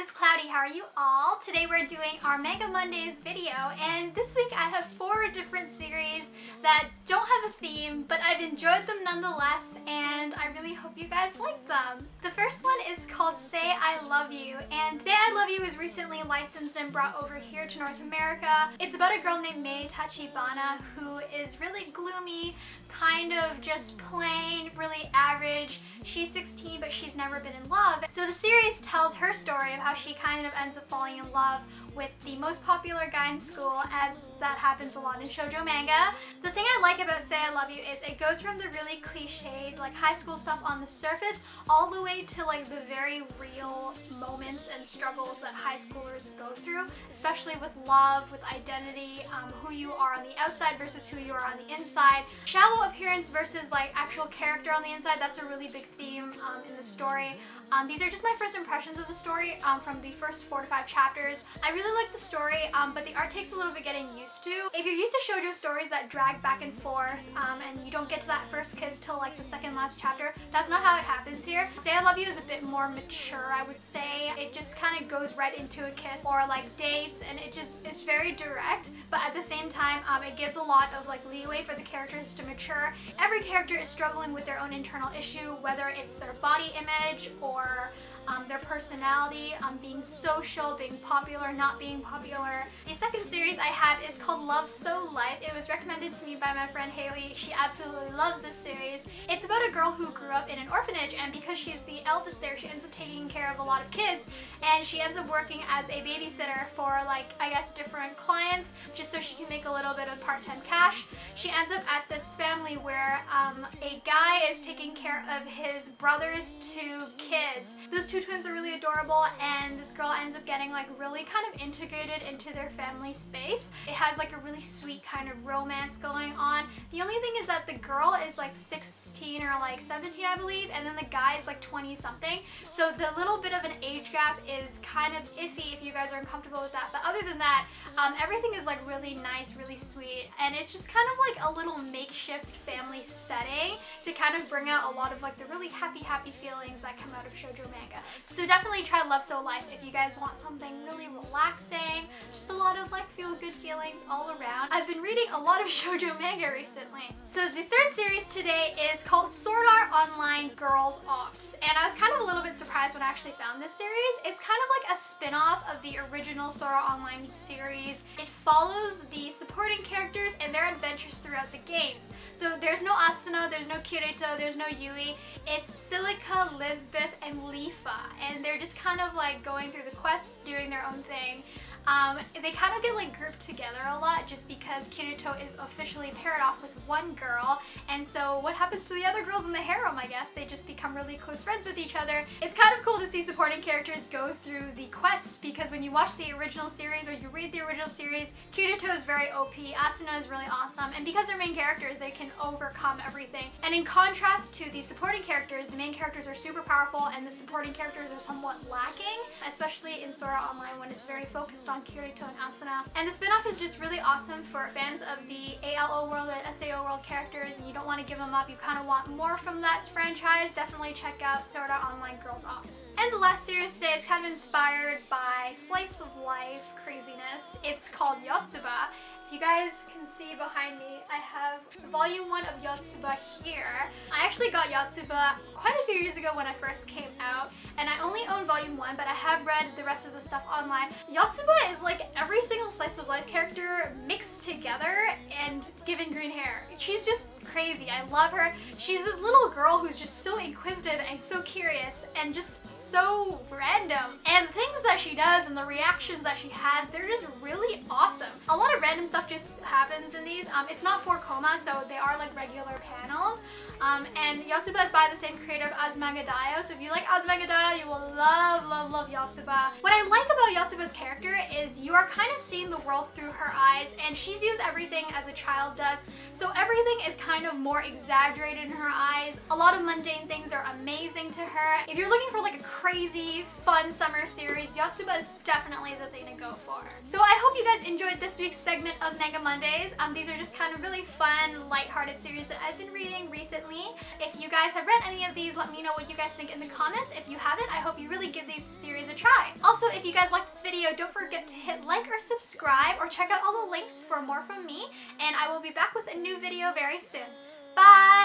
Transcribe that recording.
it's Cloudy. How are you all? Today we're doing our Manga Mondays video, and this week I have 4 different series that don't have a theme, but I've enjoyed them nonetheless, and I really hope you guys like them. The first one is called Say I Love You, and Say I Love You was recently licensed and brought over here to North America. It's about a girl named Mei Tachibana who is really gloomy, kind of just plain, really average. She's 16, but she's never been in love. So the series tells her story of how she kind of ends up falling in love with the most popular guy in school, as that happens a lot in shoujo manga. The thing I like about Say I Love You is it goes from the really cliched, like high school stuff on the surface, all the way to like the very real moments and struggles that high schoolers go through, especially with love, with identity, who you are on the outside versus who you are on the inside. Shallow appearance versus like actual character on the inside, that's a really big theme in the story. These are just my first impressions of the story from the first 4 to 5 chapters. I really like the story, but the art takes a little bit getting used to. If you're used to shoujo stories that drag back and forth and you don't get to that first kiss till like the second last chapter, that's not how it happens here. Say I Love You is a bit more mature, I would say. It just kind of goes right into a kiss or like dates, and it's very direct, but at the same time it gives a lot of like leeway for the characters to mature. Every character is struggling with their own internal issue, whether it's their body image or their personality, being social, being popular, not being popular. The second series I have is called Love So Light. It was recommended to me by my friend Haley. She absolutely loves this series. It's about a girl who grew up in an orphanage, and because she's the eldest there, she ends up taking care of a lot of kids, and she ends up working as a babysitter for like, I guess, different clients, just so she can make a little bit of part-time cash. She ends up at this family where a guy is taking care of his brother's 2 kids. Those 2 twins are really adorable, and this girl ends up getting like really kind of integrated into their family space. It has like a really sweet kind of romance going on. The only thing is that the girl is like 16 or like 17, I believe, and then the guy is like 20 something. So the little bit of an age gap is kind of iffy if you guys are uncomfortable with that. But other than that, everything is like really nice, really sweet, and it's just kind of like a little makeshift family setting to kind of bring out a lot of like the really happy feelings that come out of shoujo manga. So definitely try Love So Light if you guys want something really relaxing, just a lot of like feel-good feelings all around. I've been reading a lot of shoujo manga recently. So the third series today is called Sword Art Online Girls Ops, and I was kind of a little bit surprised when I actually found this series. It's kind of like a spin-off of the original Sword Art Online series. It follows the supporting characters and their adventures throughout the games. So there's no Asuna, there's no Kirito, there's no Yui. It's Silica, Lisbeth, and Lifa, and they're just kind of like going through the quests, doing their own thing. They kind of get like grouped together a lot just because Kirito is officially paired off with one girl, and so what happens to the other girls in the harem, I guess? They just become really close friends with each other. It's kind of cool to see supporting characters go through the quests, because when you watch the original series or you read the original series, Kirito is very OP, Asuna is really awesome, and because they're main characters, they can overcome everything. And in contrast to the supporting characters, the main characters are super powerful and the supporting characters are somewhat lacking, especially in Sword Art Online when it's very focused on Kirito and Asuna. And the spin-off is just really awesome for fans of the ALO world and SAO world characters, and you don't want to give them up, you kind of want more from that franchise. Definitely check out Sword Art Online Girls Ops. And the last series today is kind of inspired by slice of life craziness. It's called Yotsuba. If you guys can see behind me, I have volume 1 of Yotsuba here. I actually got Yotsuba quite a few years ago when I first came out, and I only own volume 1, but I have read the rest of the stuff online. Yotsuba is like every single slice of life character mixed together and given green hair. She's just crazy. I love her. She's this little girl who's just so inquisitive and so curious and just so random. And the things that she does and the reactions that she has, they're just really awesome. A lot of random stuff just happens in these. It's not 4 koma, so they are like regular panels. And Yotsuba is by the same creator as Manga Daio, so if you like Manga Daio, you will love Yotsuba. What I like about Yotsuba's character is you are kind of seeing the world through her eyes, and she views everything as a child does, so everything is kind of more exaggerated in her eyes. A lot of mundane things are amazing to her. If you're looking for like a crazy, fun summer series, Yotsuba Yotsuba is definitely the thing to go for. So I hope you guys enjoyed this week's segment of Manga Mondays. These are just kind of really fun, lighthearted series that I've been reading recently. If you guys have read any of these, let me know what you guys think in the comments. If you haven't, I hope you really give these series a try. Also, if you guys like this video, don't forget to hit like or subscribe, or check out all the links for more from me, and I will be back with a new video very soon. Bye!